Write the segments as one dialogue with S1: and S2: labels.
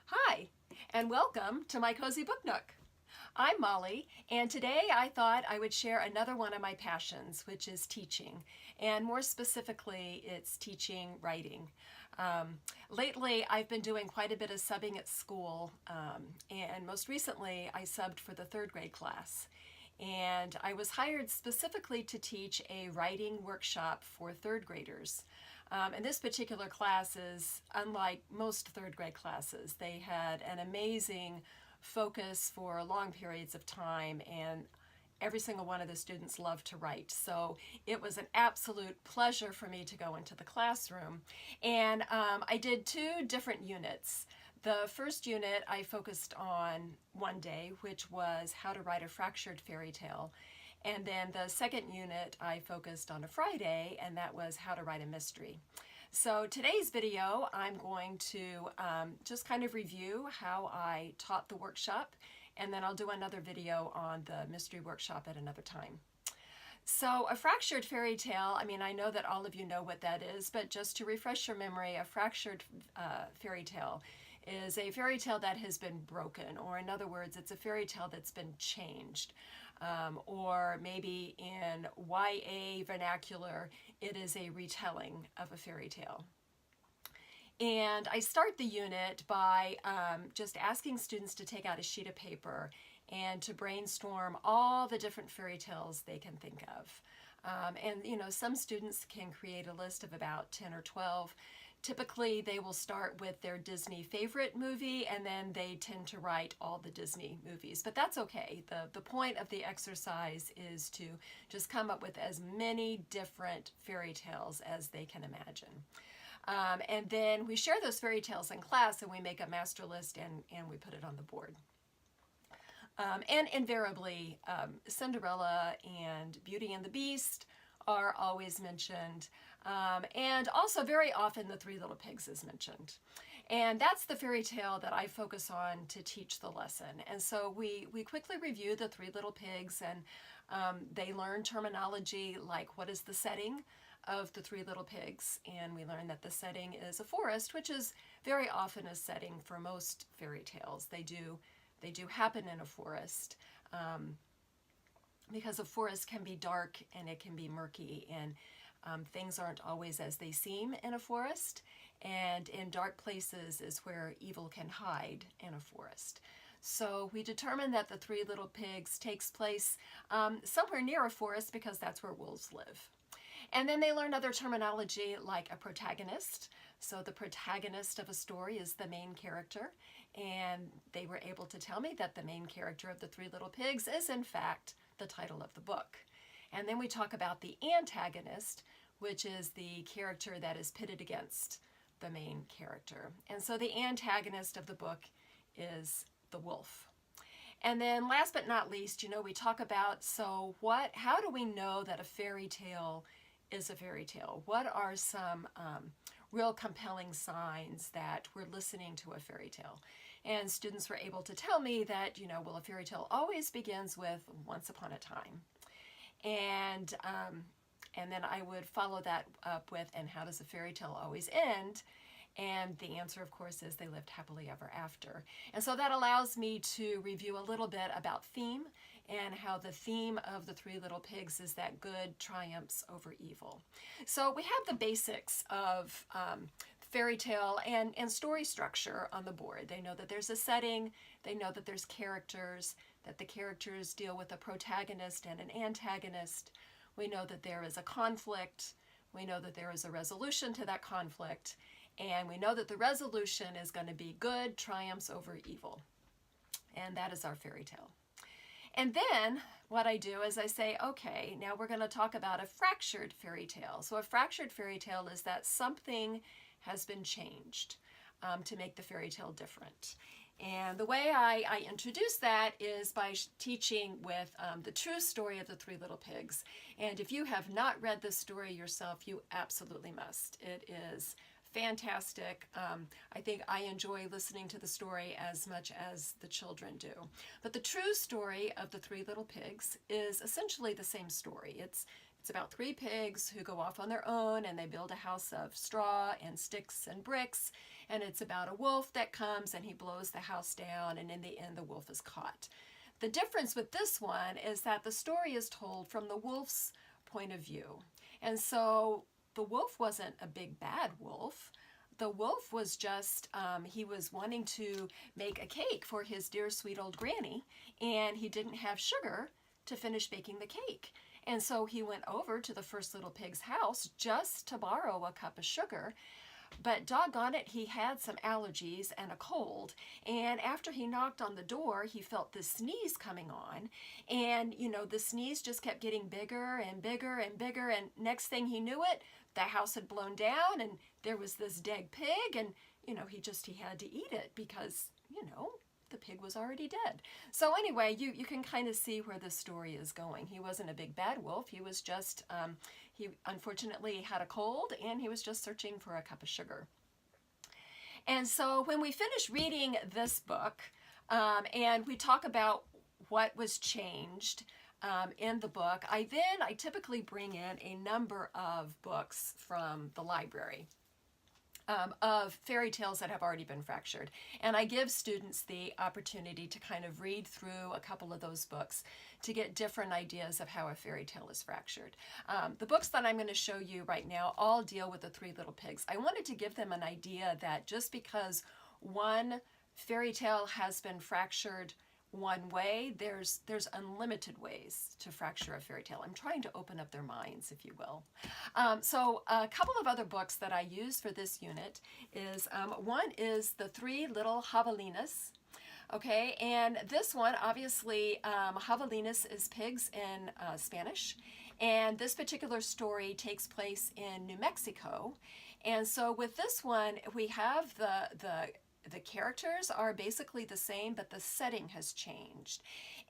S1: Hi, and welcome to my Cozy Book Nook. I'm Molly, and today I thought I would share another one of my passions, which is teaching, and more specifically, it's teaching writing. Lately, I've been doing quite a bit of subbing at school, and most recently, I subbed for the third grade class. And I was hired specifically to teach a writing workshop for third graders. And this particular class is unlike most third grade classes. They had an amazing focus for long periods of time, and every single one of the students loved to write. So it was an absolute pleasure for me to go into the classroom. And I did two different units. The first unit I focused on one day, which was how to write a fractured fairy tale. And then the second unit I focused on a Friday, and that was how to write a mystery. So today's video, I'm going to just kind of review how I taught the workshop, and then I'll do another video on the mystery workshop at another time. So a fractured fairy tale, I mean, I know that all of you know what that is, but just to refresh your memory, a fractured fairy tale is a fairy tale that has been broken, or in other words, it's a fairy tale that's been changed. Or maybe in YA vernacular, it is a retelling of a fairy tale. And I start the unit by just asking students to take out a sheet of paper and to brainstorm all the different fairy tales they can think of. And you know, some students can create a list of about 10 or 12. Typically, they will start with their Disney favorite movie, and then they tend to write all the Disney movies. But that's okay. The point of the exercise is to just come up with as many different fairy tales as they can imagine. And then we share those fairy tales in class, and we make a master list, and we put it on the board. And invariably, Cinderella and Beauty and the Beast are always mentioned. And also very often the Three Little Pigs is mentioned. And that's the fairy tale that I focus on to teach the lesson. And so we quickly review the Three Little Pigs, and they learn terminology like what is the setting of the Three Little Pigs. And we learn that the setting is a forest, which is very often a setting for most fairy tales. They do happen in a forest. Because a forest can be dark and it can be murky, and things aren't always as they seem in a forest, and in dark places is where evil can hide in a forest. So we determined that the Three Little Pigs takes place somewhere near a forest because that's where wolves live. And then they learn other terminology like a protagonist. So the protagonist of a story is the main character, and they were able to tell me that the main character of the Three Little Pigs is in fact the title of the book. And then we talk about the antagonist, which is the character that is pitted against the main character. And so the antagonist of the book is the wolf. And then last but not least, you know, we talk about, how do we know that a fairy tale is a fairy tale? What are some real compelling signs that we're listening to a fairy tale? And students were able to tell me that, you know, well, a fairy tale always begins with once upon a time. And then I would follow that up with, and how does a fairy tale always end? And the answer, of course, is they lived happily ever after. And so that allows me to review a little bit about theme, and how the theme of the Three Little Pigs is that good triumphs over evil. So we have the basics of fairy tale and story structure on the board. They know that there's a setting, they know that there's characters, that the characters deal with a protagonist and an antagonist. We know that there is a conflict, we know that there is a resolution to that conflict, and we know that the resolution is going to be good triumphs over evil. And that is our fairy tale. And then what I do is I say, okay, now we're going to talk about a fractured fairy tale. So a fractured fairy tale is that something has been changed to make the fairy tale different. And the way I introduce that is by teaching with the true story of the Three Little Pigs. And if you have not read this story yourself, you absolutely must. It is fantastic. I think I enjoy listening to the story as much as the children do. But the true story of the Three Little Pigs is essentially the same story. It's about three pigs who go off on their own, and they build a house of straw and sticks and bricks, And it's about a wolf that comes and he blows the house down, and in the end the wolf is caught. The difference with this one is that the story is told from the wolf's point of view. And so the wolf wasn't a big bad wolf. The wolf was just, he was wanting to make a cake for his dear sweet old granny, and he didn't have sugar to finish baking the cake. And so he went over to the first little pig's house just to borrow a cup of sugar. But doggone it, he had some allergies and a cold. And after he knocked on the door, he felt this sneeze coming on. And, you know, the sneeze just kept getting bigger and bigger and bigger. And next thing he knew it, the house had blown down and there was this dead pig. And, you know, he had to eat it because, you know, the pig was already dead. So anyway, you can kind of see where the story is going. He wasn't a big bad wolf. He was just, he unfortunately had a cold and he was just searching for a cup of sugar. And so when we finish reading this book, and we talk about what was changed in the book, I typically bring in a number of books from the library. Of fairy tales that have already been fractured. And I give students the opportunity to kind of read through a couple of those books to get different ideas of how a fairy tale is fractured. The books that I'm going to show you right now all deal with the Three Little Pigs. I wanted to give them an idea that just because one fairy tale has been fractured one way, there's unlimited ways to fracture a fairy tale. I'm trying to open up their minds, if you will. So a couple of other books that I use for this unit is, one is The Three Little Javelinas. Okay, and this one, obviously, javelinas is pigs in Spanish, and this particular story takes place in New Mexico. And so with this one, we have the characters are basically the same, but the setting has changed.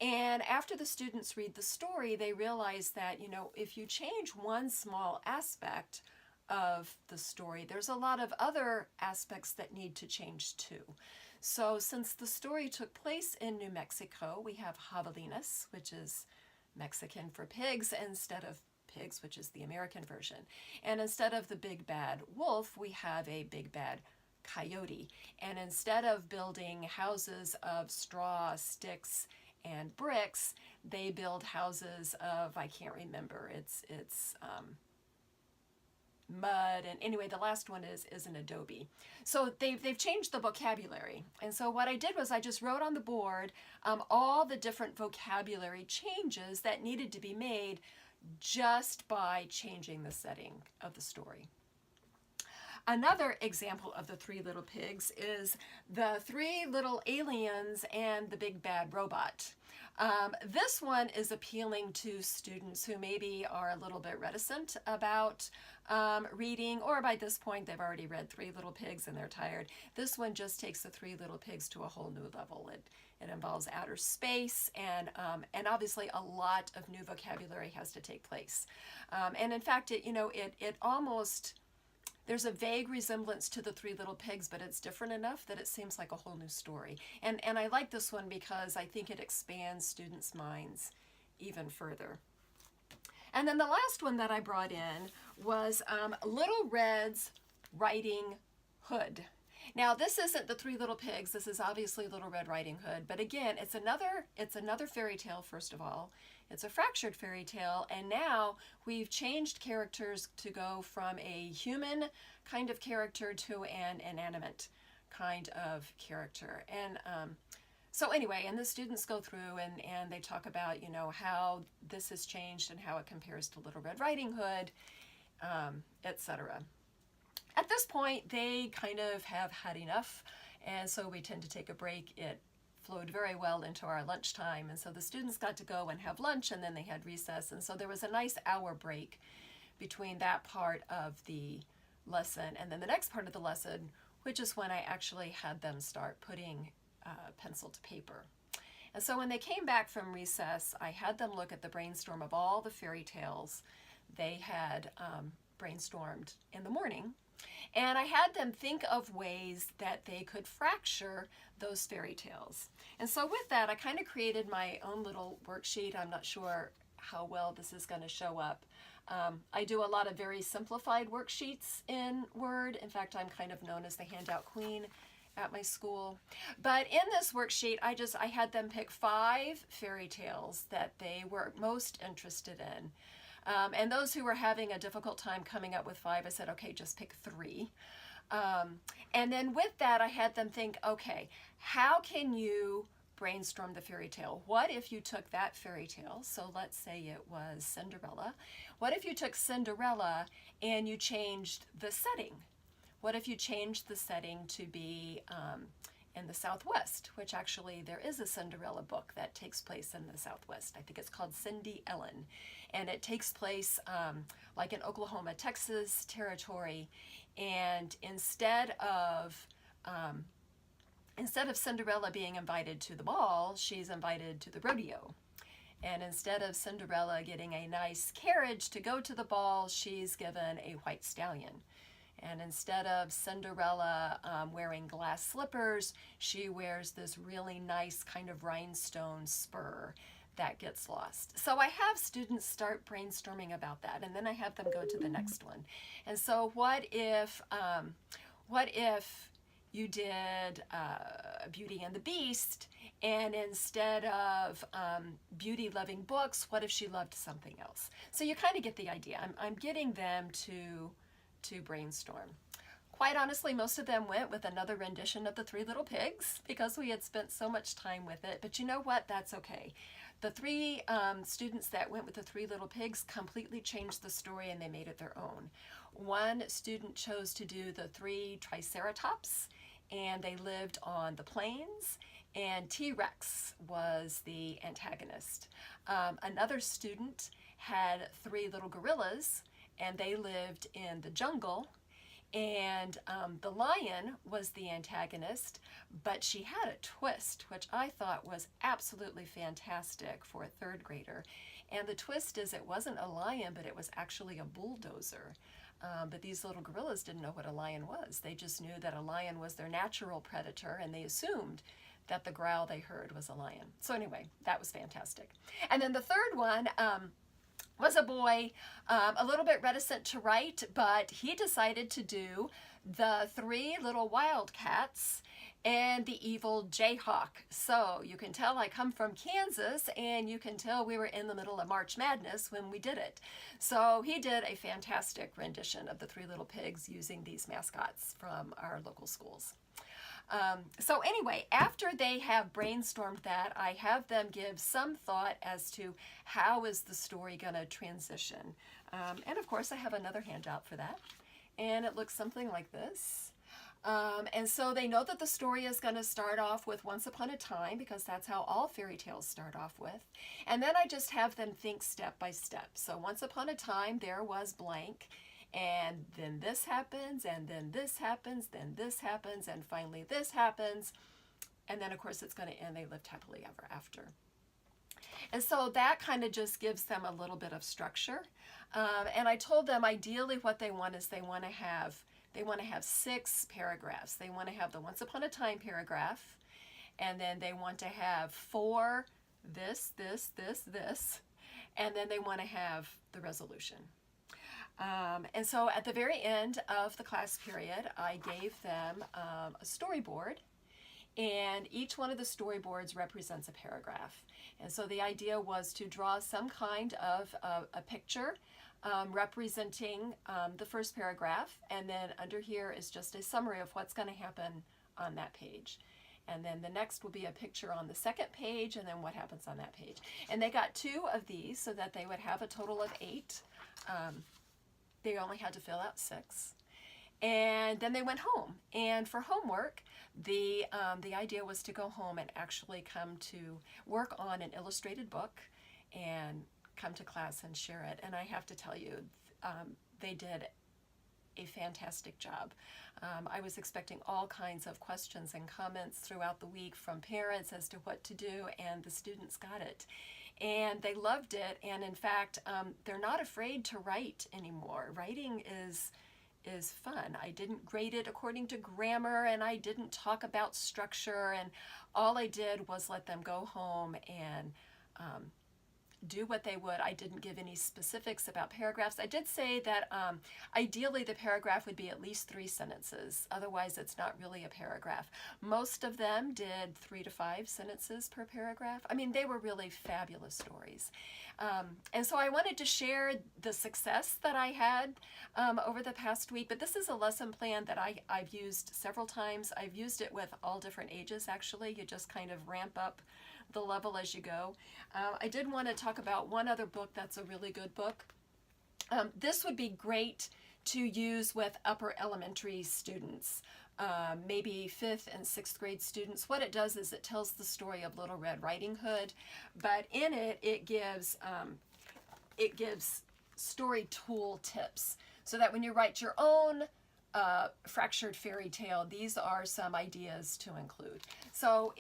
S1: And after the students read the story, they realize that, you know, if you change one small aspect of the story, there's a lot of other aspects that need to change too. So since the story took place in New Mexico, we have javelinas, which is Mexican for pigs, instead of pigs, which is the American version. And instead of the big bad wolf, we have a big bad coyote. And instead of building houses of straw, sticks, and bricks, they build houses of, I can't remember, it's mud, and anyway, the last one is an adobe. So they've changed the vocabulary. And so what I did was I just wrote on the board all the different vocabulary changes that needed to be made just by changing the setting of the story. Another example of the Three Little Pigs is The Three Little Aliens and the Big Bad Robot. This one is appealing to students who maybe are a little bit reticent about reading, or by this point they've already read Three Little Pigs and they're tired. This one just takes the Three Little Pigs to a whole new level. It involves outer space, and obviously a lot of new vocabulary has to take place. And in fact, it almost, there's a vague resemblance to the Three Little Pigs, but it's different enough that it seems like a whole new story. And I like this one because I think it expands students' minds even further. And then the last one that I brought in was Little Red's Riding Hood. Now, this isn't the Three Little Pigs. This is obviously Little Red Riding Hood. But again, it's another fairy tale, first of all. It's a fractured fairy tale, and now we've changed characters to go from a human kind of character to an inanimate kind of character. And so anyway, and the students go through and they talk about, you know, how this has changed and how it compares to Little Red Riding Hood, etc. At this point, they kind of have had enough, and so we tend to take a break. It flowed very well into our lunchtime, and so the students got to go and have lunch, and then they had recess, and so there was a nice hour break between that part of the lesson and then the next part of the lesson, which is when I actually had them start putting pencil to paper. And so when they came back from recess, I had them look at the brainstorm of all the fairy tales they had brainstormed in the morning. And I had them think of ways that they could fracture those fairy tales. And so with that, I kind of created my own little worksheet. I'm not sure how well this is going to show up I do a lot of very simplified worksheets in Word. In fact, I'm kind of known as the handout queen at my school. But in this worksheet, I had them pick 5 fairy tales that they were most interested in. And those who were having a difficult time coming up with 5, I said, okay, just pick 3. And then with that, I had them think, okay, how can you brainstorm the fairy tale? What if you took that fairy tale, so let's say it was Cinderella, what if you took Cinderella and you changed the setting? What if you changed the setting to be in the Southwest, which actually there is a Cinderella book that takes place in the Southwest. I think it's called Cindy Ellen, and it takes place like in Oklahoma, Texas territory, and instead of Cinderella being invited to the ball, she's invited to the rodeo. And instead of Cinderella getting a nice carriage to go to the ball, she's given a white stallion. And instead of Cinderella wearing glass slippers, she wears this really nice kind of rhinestone spur that gets lost. So I have students start brainstorming about that, and then I have them go to the next one. And so what if you did Beauty and the Beast, and instead of beauty-loving books, what if she loved something else? So you kind of get the idea. I'm getting them to brainstorm. Quite honestly, most of them went with another rendition of The Three Little Pigs because we had spent so much time with it. But you know what? That's okay. The 3 students that went with The Three Little Pigs completely changed the story and they made it their own. One student chose to do the 3 Triceratops, and they lived on the plains, and T-Rex was the antagonist. Another student had 3 little gorillas, and they lived in the jungle, and the lion was the antagonist, but she had a twist, which I thought was absolutely fantastic for a 3rd grader. And the twist is it wasn't a lion, but it was actually a bulldozer. But these little gorillas didn't know what a lion was. They just knew that a lion was their natural predator, and they assumed that the growl they heard was a lion. So anyway, that was fantastic. And then the 3rd one, was a boy, a little bit reticent to write, but he decided to do the 3 little wildcats and the evil Jayhawk. So you can tell I come from Kansas, and you can tell we were in the middle of March Madness when we did it. So he did a fantastic rendition of the 3 Little Pigs using these mascots from our local schools. So anyway, after they have brainstormed that, I have them give some thought as to how is the story going to transition. And of course, I have another handout for that. And it looks something like this. And so they know that the story is going to start off with Once Upon a Time, because that's how all fairy tales start off with. And then I just have them think step by step. So once upon a time, there was blank. And then this happens, and then this happens, then this happens, and finally this happens. And then, of course, it's going to end, they lived happily ever after. And so that kind of just gives them a little bit of structure. And I told them ideally what they want is they want to have 6 paragraphs. They want to have the Once Upon a Time paragraph, and then they want to have 4 this, and then they want to have the resolution. And so at the very end of the class period, I gave them a storyboard, and each one of the storyboards represents a paragraph. And so the idea was to draw some kind of a picture representing the first paragraph, and then under here is just a summary of what's going to happen on that page. And then the next will be a picture on the 2nd page, and then what happens on that page. And they got 2 of these so that they would have a total of 8. They only had to fill out 6. And then they went home. And for homework, the idea was to go home and actually come to work on an illustrated book and come to class and share it. And I have to tell you, they did a fantastic job. I was expecting all kinds of questions and comments throughout the week from parents as to what to do, and the students got it. And they loved it, and in fact, they're not afraid to write anymore. Writing is fun. I didn't grade it according to grammar, and I didn't talk about structure, and all I did was let them go home and do what they would. I didn't give any specifics about paragraphs. I did say that ideally the paragraph would be at least 3 sentences. Otherwise, it's not really a paragraph. Most of them did 3 to 5 sentences per paragraph. I mean, they were really fabulous stories. And so I wanted to share the success that I had over the past week, but this is a lesson plan that I've used several times. I've used it with all different ages, actually. You just kind of ramp up the level as you go. I did want to talk about one other book that's a really good book. This would be great to use with upper elementary students. Maybe 5th and 6th grade students. What it does is it tells the story of Little Red Riding Hood, but in it, it gives story tool tips so that when you write your own fractured fairy tale, these are some ideas to include. So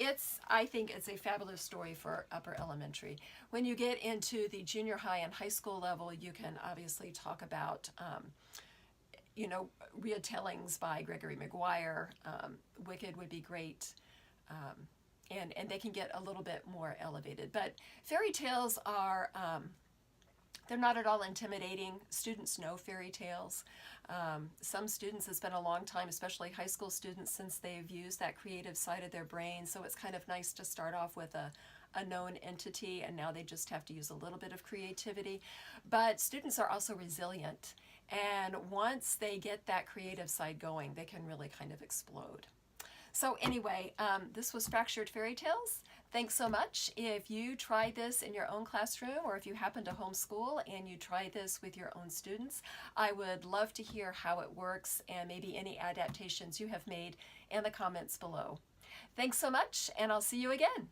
S1: I think it's a fabulous story for upper elementary. When you get into the junior high and high school level, you can obviously talk about retellings by Gregory Maguire. Wicked would be great. And they can get a little bit more elevated. But fairy tales are, they're not at all intimidating. Students know fairy tales. Some students, it's been a long time, especially high school students, since they've used that creative side of their brain. So it's kind of nice to start off with a known entity, and now they just have to use a little bit of creativity. But students are also resilient. And once they get that creative side going, they can really kind of explode. So anyway, this was Fractured Fairy Tales. Thanks so much. If you try this in your own classroom, or if you happen to homeschool and you try this with your own students, I would love to hear how it works and maybe any adaptations you have made in the comments below. Thanks so much, and I'll see you again.